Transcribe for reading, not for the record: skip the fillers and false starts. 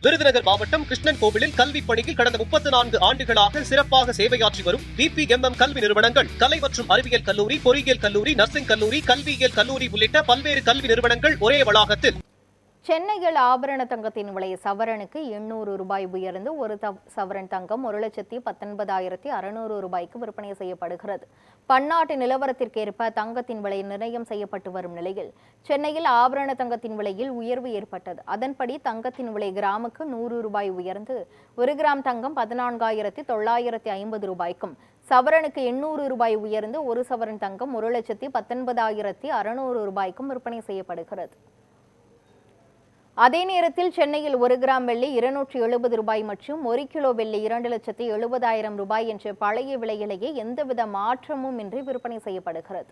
விருதுநகர் மாவட்டம் கிருஷ்ணன் கோவிலில் கல்வி பணியில் கடந்த 34 ஆண்டுகளாக சிறப்பாக சேவையாற்றி வரும் VPMM கல்வி நிறுவனங்கள், கலை மற்றும் அறிவியல் கல்லூரி, பொறியியல் கல்லூரி, நர்சிங் கல்லூரி, கல்வியியல் கல்லூரி உள்ளிட்ட பல்வேறு கல்வி நிறுவனங்கள் ஒரே வளாகத்தில். சென்னையில் ஆபரண தங்கத்தின் விலை சவரனுக்கு 800 ரூபாய் உயர்ந்து ஒரு சவரன் தங்கம் 1,19,600 ரூபாய்க்கு விற்பனை செய்யப்படுகிறது. பன்னாட்டு நிலவரத்திற்கேற்ப தங்கத்தின் விலை நிர்ணயம் செய்யப்பட்டு வரும் நிலையில் சென்னையில் ஆபரண தங்கத்தின் விலையில் உயர்வு ஏற்பட்டது. அதன்படி தங்கத்தின் விலை கிராமுக்கு 100 ரூபாய் உயர்ந்து 1 கிராம் தங்கம் 14,950 ரூபாய்க்கும், சவரனுக்கு 800 ரூபாய் உயர்ந்து ஒரு சவரன் தங்கம் 1,19,600 ரூபாய்க்கும் விற்பனை செய்யப்படுகிறது. அதே நேரத்தில் சென்னையில் 1 கிராம் வெள்ளி 270 ரூபாய் மற்றும் 1 கிலோ வெள்ளி 2,70,000 ரூபாய் என்ற பழைய விலையிலேயே எந்தவித மாற்றமும் இன்றி விற்பனை செய்யப்படுகிறது.